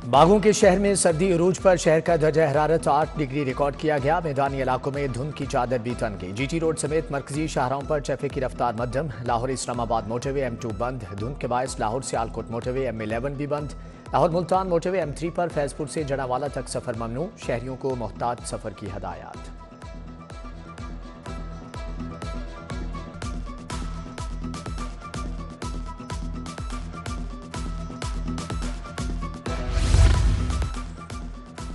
बागों के शहर में सर्दी उरूज पर शहर का दर्जा हरारत 8 डिग्री रिकॉर्ड किया गया। मैदानी इलाकों में धुंध की चादर भी तन गई। जीटी रोड समेत मरकजी शाहराहों पर ट्रैफिक की रफ्तार मध्यम। लाहौर इस्लामाबाद मोटरवे M2 बंद। धुंध के बायस लाहौर सियालकोट मोटरवे M11 भी बंद। लाहौर मुल्तान मोटरवे M3 पर फैजपुर से जड़ावाला तक सफर ममनू। शहरियों को मोहतात सफर की हदायत।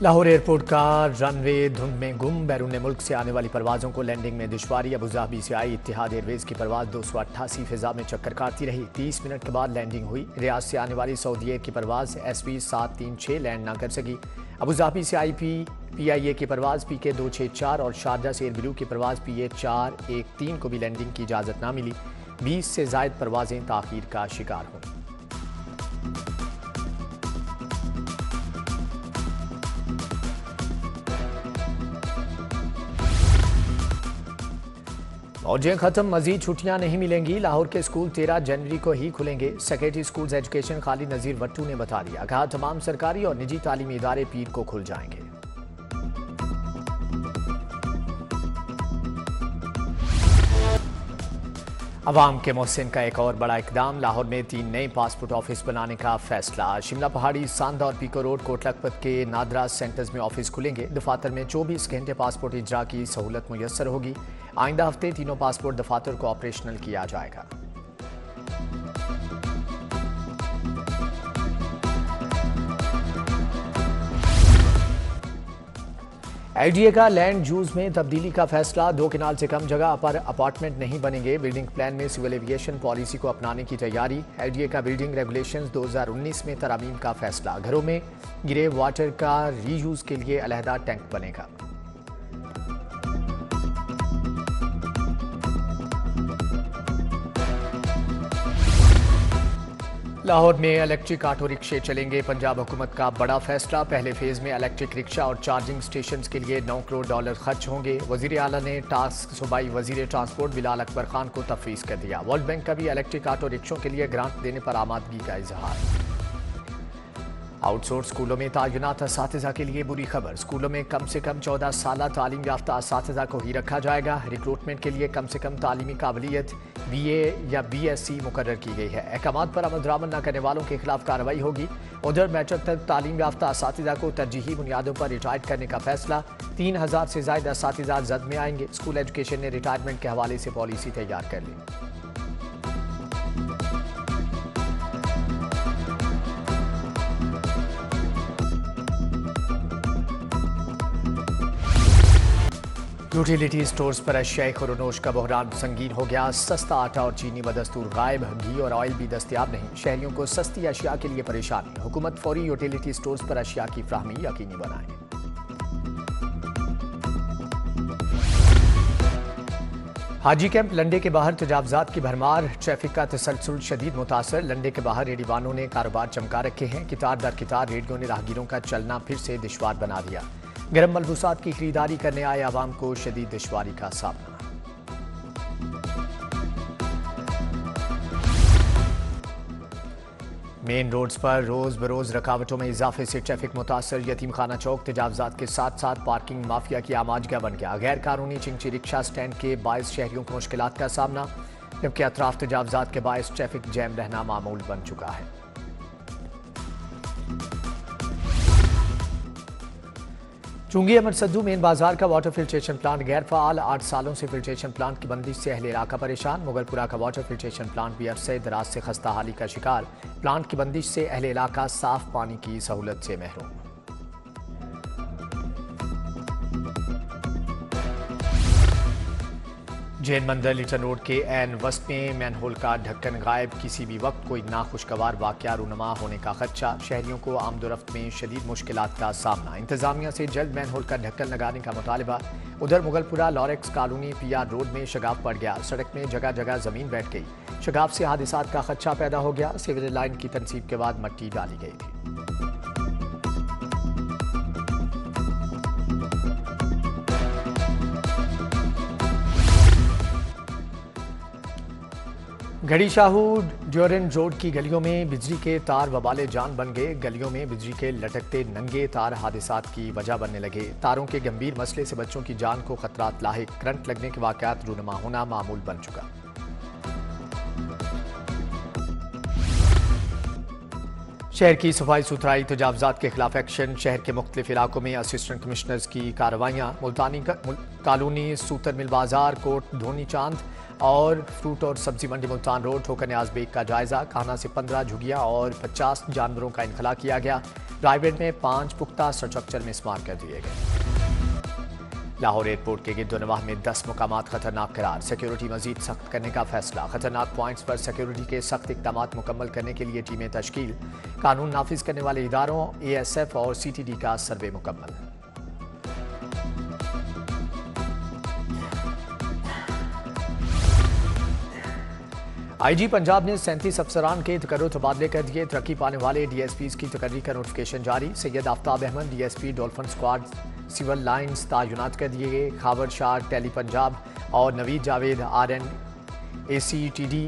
लाहौर एयरपोर्ट का रनवे धुंध में गुम। बैरून मुल्क से आने वाली परवाजों को लैंडिंग में दुश्वारी। अबुधाबी से आई इत्तिहाद एयरवेज की परवाज 288 फिजा में चक्कर काटती रही। 30 मिनट के बाद लैंडिंग हुई। रियाद से आने वाली सऊदी एयर की परवाज SV 736 लैंड न कर सकी। अबुधाबी से आई PIA की परवाज PK 264 और शारजा से एयरब्लू की परवाज PA 413 को भी लैंडिंग की इजाज़त न मिली। 20 से ज़ायद परवाजें ताख़ीर का शिकार हुई। मौजें खत्म, मजीद छुट्टियां नहीं मिलेंगी। लाहौर के स्कूल 13 जनवरी को ही खुलेंगे। सेक्रेटरी स्कूल्स एजुकेशन खालिद नज़ीर वट्टू ने बता दिया। कहा तमाम सरकारी और निजी तालीमी इदारे पीर को खुल जाएंगे। अवाम के मोहसिन का एक और बड़ा इकदाम। लाहौर में 3 नए पासपोर्ट ऑफिस बनाने का फैसला। शिमला पहाड़ी, सांदा और पीको रोड, कोट लखपत के नादरा सेंटर्स में ऑफिस खुलेंगे। दफातर में 24 घंटे पासपोर्ट इजरा की सहूलत मुयस्सर होगी। आइंदा हफ्ते तीनों पासपोर्ट दफातर को ऑपरेशनल किया जाएगा। LDA का लैंड यूज में तब्दीली का फैसला। 2 किनाल से कम जगह पर अपार्टमेंट नहीं बनेंगे। बिल्डिंग प्लान में सिविल एविएशन पॉलिसी को अपनाने की तैयारी। LDA का बिल्डिंग रेगुलेशंस 2019 में तरमीम का फैसला। घरों में गिरे वाटर का रीयूज के लिए अलहदा टैंक बनेगा। लाहौर में इलेक्ट्रिक ऑटो रिक्शे चलेंगे। पंजाब हुकूमत का बड़ा फैसला। पहले फेज में इलेक्ट्रिक रिक्शा और चार्जिंग स्टेशन के लिए $9 करोड़ खर्च होंगे। वजीर आला ने टास्क सूबाई वजीर ट्रांसपोर्ट बिलाल अकबर खान को तफवीज़ कर दिया। वर्ल्ड बैंक का भी इलेक्ट्रिक ऑटो रिक्शों के लिए ग्रांट देने पर आमादगी का इजहार। आउटसोर्स स्कूलों में तैनात असातिज़ा के लिए बुरी खबर। स्कूलों में कम से कम 14 साल तालीम याफ्ता असातिज़ा को ही रखा जाएगा। रिक्रूटमेंट के लिए कम से कम तालीमी काबिलियत BA या BSc मुकर्रर की गई है। अहकामात पर अमल दरामद न करने वालों के खिलाफ कार्रवाई होगी। उधर मैट्रिक तक तालीम याफ्ता असातिज़ा को तरजीही बुनियादों पर रिटायर्ड करने का फैसला। 3000 से ज़ायद असातिज़ा जद में आएंगे। स्कूल एजुकेशन ने रिटायरमेंट के हवाले से पॉलिसी तैयार कर ली। यूटिलिटी स्टोर्स पर अशियाई खुरनोश का बहरान संगीन हो गया। सस्ता आटा और चीनी बदस्तूर गायब। घी और ऑयल भी दस्तयाब नहीं। शहरियों को सस्ती अशिया के लिए परेशानी। हुकूमत फौरी यूटिलिटी स्टोर्स पर अशिया की फ्राहमी यकीनी बनाए। हाजी कैंप लंडे के बाहर तजावजात की भरमार। ट्रैफिक का तसलसल शदीद मुतासर। लंडे के बाहर रेडीवानों ने कारोबार चमका रखे हैं। कितार दर कितार रेडियो ने राहगीरों का चलना फिर से दुश्वार बना दिया। गर्म मलबूसात की खरीदारी करने आए आवाम को शदीद दुश्वारी का सामना। मेन रोड्स पर रोज बरोज रकावटों में इजाफे से ट्रैफिक मुतासर। यतीम खाना चौक तजावजात के साथ साथ पार्किंग माफिया की आमाजगा बन गया। गैर कानूनी चिंची रिक्शा स्टैंड के बायस शहरियों को मुश्किलात का सामना, जबकि अतराफ तजावजात के बायस ट्रैफिक जैम रहना मामूल बन चुका है। चुंगी अमर सद्दू मेन बाजार का वाटर फिल्ट्रेशन प्लांट गैर फाल। 8 सालों से फिल्ट्रेशन प्लांट की बंदिश से अहले इलाका परेशान। मुगलपुरा का वाटर फिल्ट्रेशन प्लांट भी अरसे दराज से खस्ता हाली का शिकार। प्लांट की बंदिश से अहले इलाका साफ पानी की सहूलत से महरूम। जैन मंदिर लिटन रोड के एन वस्त में मैनहोल का ढक्कन गायब। किसी भी वक्त कोई नाखुशगवार वाकया रूनुमा होने का खदशा। शहरियों को आमदोरफ्त में शदीद मुश्किलात का सामना। इंतजामिया से जल्द मैनहोल का ढक्कन लगाने का मुतालबा। उधर Mughalpura Lurex colony PR road में शगाफ पड़ गया। सड़क में जगह जगह जमीन बैठ गई। शगाफ से हादिसात का खदशा पैदा हो गया। सीवरेज लाइन की तनसीब के बाद मट्टी डाली गई थी। घड़ी शाहू ड्यूरेंट रोड की गलियों में बिजली के तार वबाले जान बन गए। गलियों में बिजली के लटकते नंगे तार हादसात की वजह बनने लगे। तारों के गंभीर मसले से बच्चों की जान को खतरात लाहिक। करंट लगने के वाकयात रूनुमा होना मामूल बन चुका। शहर की सफाई सुथराई तजावजात के खिलाफ एक्शन। शहर के मुख्तलिफ इलाकों में असिस्टेंट कमिश्नर्स की कार्रवाइयाँ। मुल्तानी कॉलोनी, सूतर मिल बाजार, कोट धोनी चांद और फ्रूट और सब्जी मंडी मुल्तान रोड ठोकर न्याज बेग का जायजा। खाना से 15 झुगियाँ और 50 जानवरों का इनखला किया गया। ड्राइवेड में 5 पुख्ता स्ट्रक्चर मिसमार कर दिए गए। लाहौर एयरपोर्ट के गिरदोनवाह में 10 मुकामात खतरनाक करार। सिक्योरिटी मजीद सख्त करने का फैसला। खतरनाक पॉइंट्स पर सिक्योरिटी के सख्त इकदाम मुकम्मल करने के लिए टीमें तश्कील। कानून नाफिज करने वाले इदारों, ASF और CTD का सर्वे मुकम्मल। IG पंजाब ने 37 अफसरान के तकर्रुर तबादले कर दिए। तरक्की पाने वाले DSPs की तकर्री का नोटिफिकेशन जारी। Syed Aftab Ahmed DSP dolphin squad civil lines तैनात कर दिए गए। खावर शाह टेली पंजाब और Naveed Javed RN ACTD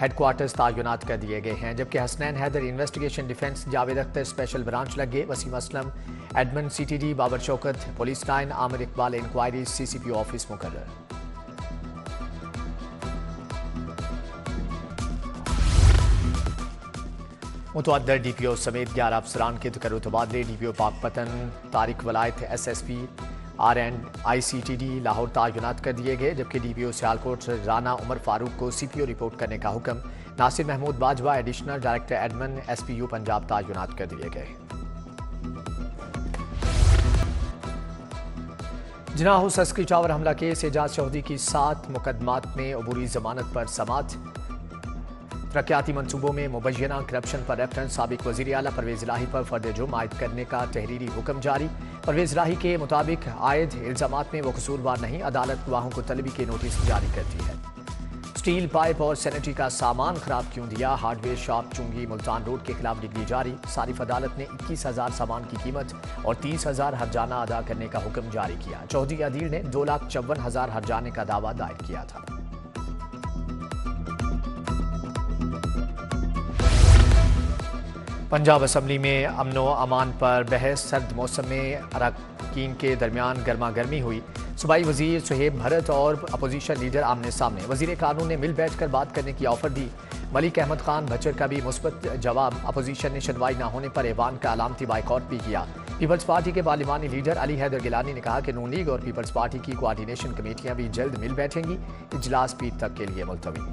headquarters तैनात कर दिए गए हैं। जबकि Hasnain Haider investigation defence, Javed Akhtar special branch लग गए। Waseem Aslam admin CTD, Babar Shaukat police line, Amir Iqbal inquiry CCP office मुकर्रर। मुतअद्दिद DPO समेत 11 अफसरान के तकर्रुर तबादले। DPO Pakpattan Tariq Wilayat SSP RN ICTD Lahore तैनात कर दिए गए। जबकि DPO सियालकोट राना उमर फारूक को CPO रिपोर्ट करने का हुक्म। Nasir Mahmood Bajwa additional director admin SPU Punjab तैनात कर दिए गए। जिनाह हुसैन टावर हमला केस एजाज चौधरी की 7 मुकदमात में अबूरी जमानत पर समात। तरक्याती मनसूबों में मुबैना करप्शन पर रेफरेंस। साबिक वज़ीर आला परवेज इलाही पर फर्द जुर्म आयद करने का तहरीरी हुक्म जारी। परवेज इलाही के मुताबिक आयद इल्जामात में वो कसूरवार नहीं। अदालत गवाहों को तलबी के नोटिस जारी करती है। स्टील पाइप और सैनिटरी का सामान खराब क्यों दिया? हार्डवेयर शॉप चुंगी मुल्तान रोड के खिलाफ डिग्री जारी। सारिफ अदालत ने 21,000 सामान की कीमत और 30,000 हर्जाना अदा करने का हुक्म जारी किया। चौधरी अदील ने 2,54,000 हर्जाने का दावा दायर किया था। पंजाब असम्बली में अमनो अमान पर बहस। सर्द मौसम में अरकान के दरमियान गर्मा गर्मी हुई। सूबाई वजीर सुहेब भरत और अपोजिशन लीडर आमने सामने। वजीर कानून ने मिल बैठ कर बात करने की ऑफर दी। मलिक अहमद खान भच्चर का भी मुस्बत जवाब। अपोजिशन ने सुनवाई न होने पर ऐवान का अलामती बाइकॉट भी किया। पीपल्स पार्टी के पार्लिमानी लीडर अली हैदर गिलानी ने कहा कि नून लीग और पीपल्स पार्टी की कोऑर्डिनेशन कमेटियां भी जल्द मिल बैठेंगी। इजलास पीर तक के लिए मुलतवी।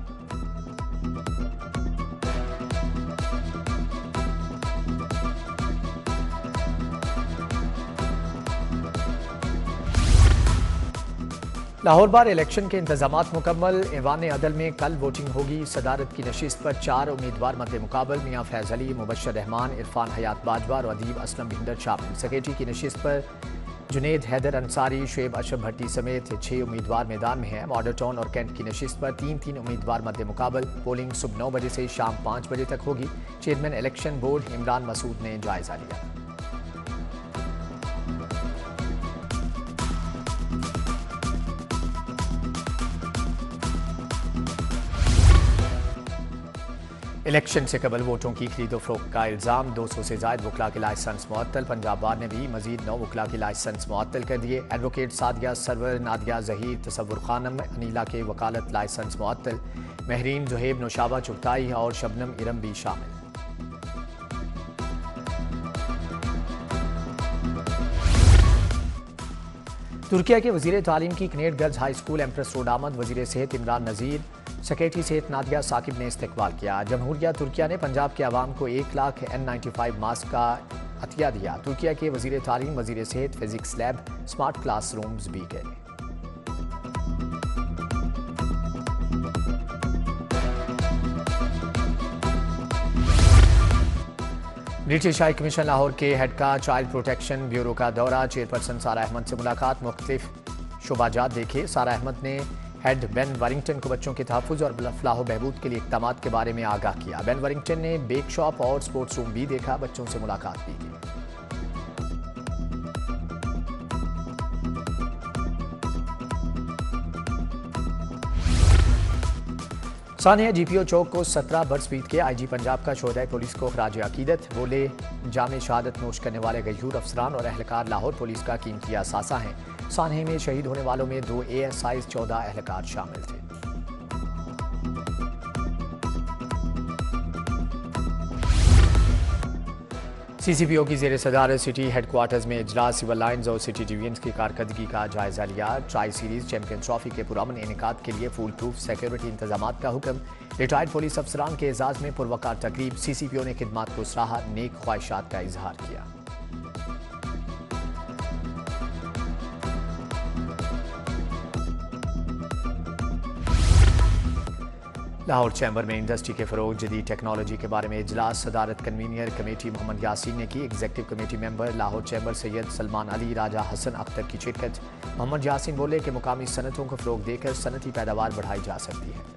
लाहौर बार इलेक्शन के इंतजामात मुकम्मल। ऐवान अदल में कल वोटिंग होगी। सदारत की नशिस्त पर 4 उम्मीदवार मद्दे मुकाबल। मियाँ फैज अली, मुबशर रहमान, इरफान हयात बाजवा और अदीब असलम भिंडर शामिल। सेक्रेटरी की नशिस्त पर जुनेद हैदर अंसारी, शुएब अशरफ भट्टी समेत 6 उम्मीदवार मैदान में हैं। मॉडल टाउन और कैंट की नशिस्त पर 3-3 उम्मीदवार मद्दे मुकाबल। पोलिंग सुबह 9 बजे से शाम 5 बजे तक होगी। Chairman election board Imran Masood ने जायजा लिया। इलेक्शन से कबल वोटों की खरीदो फरोख्त का इल्ज़ाम। 200 से ज़ायद वकला के लाइसेंस मुअत्तल। पंजाब बार ने भी मजीद 9 वकला के लाइसेंस मुअत्तल कर दिए। एडवोकेट सादिया सरवर, नादिया जहीर, तसव्वुर खानम, अनीला के वकालत लाइसेंस मुअत्तल। महरीन जुहेब, नौशाबा चुगताई और शबनम इरम भी शामिल। तुर्किया के वजीर तालीम की Kinnaird girls high school empress road आमद। वजीर सेहत इमरान नज़ीर, सेक्रेटरी सेहत नादिया साकिब ने इस्तकबाल किया। जमहूरिया तुर्किया ने पंजाब के अवाम को 1 लाख N95 मास्क का अतिया दिया। तुर्किया के वजीर तालीम, वजीर सेहत, physics lab, smart class rooms भी गए। ब्रिटिश हाई कमीशन लाहौर के हेड का चाइल्ड प्रोटेक्शन ब्यूरो का दौरा। चेयरपर्सन सारा अहमद से मुलाकात। मुख्तलिफ शुबाजात देखे। सारा अहमद ने हेड बेन वरिंगटन को बच्चों के तहफ़्फ़ुज़ और फलाह बहबूद के लिए इक़दाम के बारे में आगाह किया। बेन वरिंगटन ने बेक शॉप और स्पोर्ट्स रूम भी देखा। बच्चों से मुलाकात भी की। सानिया जीपीओ चौक को 17 बरस बीत के आईजी पंजाब का शोहदाए पुलिस को खराज अकीदत। बोले, जामे शहादत नोश करने वाले गयूर अफसरान और अहलकार लाहौर पुलिस का कीमती असासा हैं। सानिया में शहीद होने वालों में 2 ASI 14 अहलकार शामिल थे। CCPO की ज़ेर सदारत सिटी हेडक्वार्टर्स में इजलास सिविल लाइन्स और सिटी डिवीजन की कारकर्दगी का जायजा लिया। ट्राई सीरीज चैंपियन ट्रॉफी के पुरअमन इनेकाद के लिए फुल प्रूफ सिक्योरिटी इंतजाम का हुक्म। रिटायर्ड पुलिस अफसरान के एजाज में पुरवकार तकरीब। CCPO ने खिदमात को सराहा, नेक ख्वाहिशात का इजहार किया। लाहौर चैम्बर में इंडस्ट्री के फरोग, जदीद टेक्नोलॉजी के बारे में इजलास। सदारत कन्वीनियर कमेटी मोहम्मद यासीन ने की। Executive committee member Lahore chamber Syed Salman Ali, Raja Hasan Akhtar की शिरकत। मोहम्मद यासीन बोले कि मुकामी सनतों को फरोग देकर सनती पैदावार बढ़ाई जा सकती है।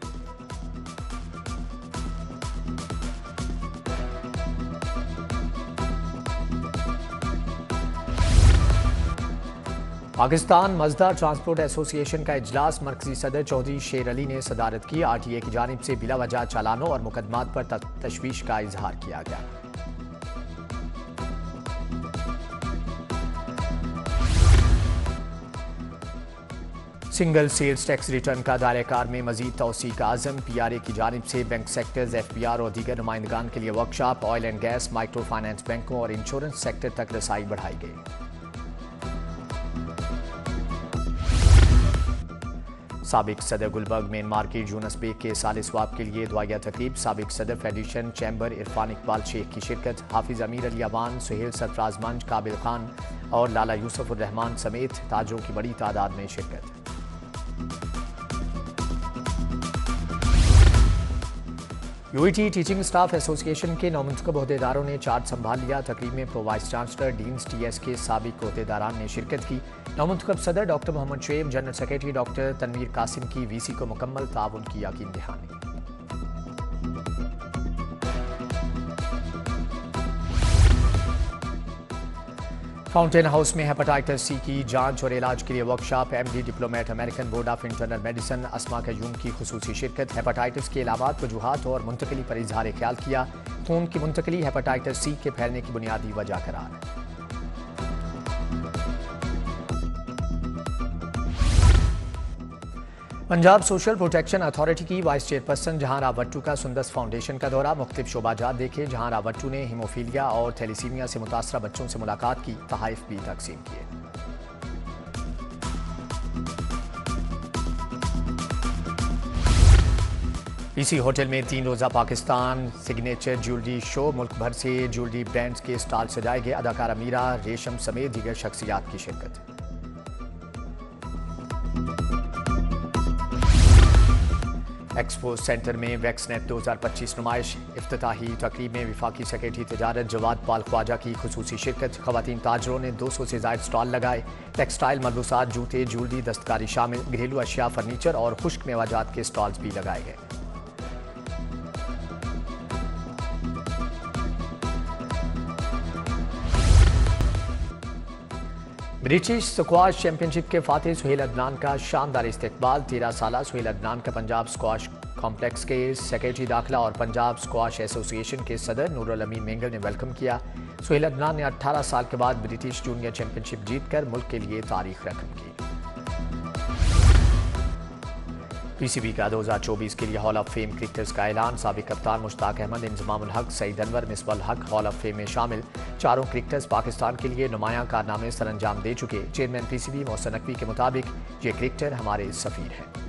पाकिस्तान मजदा ट्रांसपोर्ट एसोसिएशन का इजलास मरकजी सदर चौधरी शेर अली ने सदारत की। RTA की जानिब से बिला वजह चालानों और मुकदमात पर तशवीश का इजहार किया गया। सिंगल सेल्स टैक्स रिटर्न का दायरेकार में मजीद तौसी का आज़म। PRA की जानिब से बैंक सेक्टर्स, FBR और दीगर नुमाइंदगान के लिए workshop. Oil and gas, micro finance बैंकों और इंश्योरेंस सेक्टर तक रसाई बढ़ाई गई। साबिक सदर गुलबर्ग मेन मार्केट यूनस बेग के साल स्वाब के लिए दुआया तकरीब। साबिक सदर फेडरेशन चैम्बर इरफान इकबाल शेख की शिरकत। हाफिज अमीर अली अवान, सुहेल सरफराज मंज, काबिल खान और लाला यूसुफ उर रहमान समेत ताजों की बड़ी तादाद में शिरकत। UET टीचिंग स्टाफ एसोसिएशन के नौमुंतखब अहदेदारों ने चार्ज संभाल लिया। तकरीब में pro vice chancellor, deans, TS के साबिक अहदेदारान ने शिरकत की। नौमुंतखब सदर doctor Mohammad Shoaib, general secretary doctor Tanveer Qasim की VC को मुकम्मल ताउन की यकीन दहानी। फाउंटेन हाउस में हेपेटाइटिस C की जांच और इलाज के लिए workshop. MD diplomate, American board of internal medicine Asma Qayyum की खुसूसी शिरकत। हेपेटाइटिस के अलावा वजूहात और मुंतकली पर इजहार ख्याल किया। खून की मुंतकली हेपेटाइटिस C के फैलने की बुनियादी वजह करार। पंजाब सोशल प्रोटेक्शन अथॉरिटी की वाइस चेयरपर्सन जहां रावट्टू का सुंदस फाउंडेशन का दौरा। मुख्तलिफ शोबाजात देखे। जहां रावट्टू ने हीमोफीलिया और थैलीसीमिया से मुतासरा बच्चों से मुलाकात की, तहाइफ भी तकसीम किए। PC होटल में 3 रोज़ा पाकिस्तान सिग्नेचर ज्वेलरी शो। मुल्क भर से ज्वेलरी ब्रांड्स के स्टॉल सजाए गए। अदाकारा मीरा रेशम समेत दीगर शख्सियात की शिरकत। एक्सपो सेंटर में वैक्सनेट 2025 नुमाइश। इफ्तिताही तकरीब में वफाकी सेक्रेटरी तजारत जवाद पाल ख्वाजा की खुसूसी शिरकत। खवातीन ताजरों ने 200 से ज़ायद स्टॉल लगाए। टेक्सटाइल, मलबूसात, जूते, ज्वेलरी, दस्तकारी शामिल। घरेलू अशिया, फर्नीचर और खुश्क मेवाजात के स्टॉल्स भी लगाए गए। ब्रिटिश स्क्वाश चैंपियनशिप के फातेह सुहेल अदनान का शानदार इस्तकबाल। 13 साला सुहेल अदनान का पंजाब स्क्वाश कॉम्प्लेक्स के सेक्रेटरी दाखिला और पंजाब स्क्वाश एसोसिएशन के सदर नूरुल अमीन मेंगल ने वेलकम किया। सुहेल अदनान ने 18 साल के बाद ब्रिटिश जूनियर चैंपियनशिप जीतकर मुल्क के लिए तारीख रकम की। PCB का 2024 के लिए हॉल ऑफ फेम क्रिकेटर्स का ऐलान। साबिक कप्तान मुश्ताक अहमद, इंजमामुल हक, सईद अनवर, मिसबाहुल हक हॉल ऑफ फेम में शामिल। चारों क्रिकेटर्स पाकिस्तान के लिए नुमायां कारनामे सरअंजाम दे चुके। चेयरमैन PCB मोहसिन नकवी के मुताबिक ये क्रिकेटर हमारे सफीर हैं।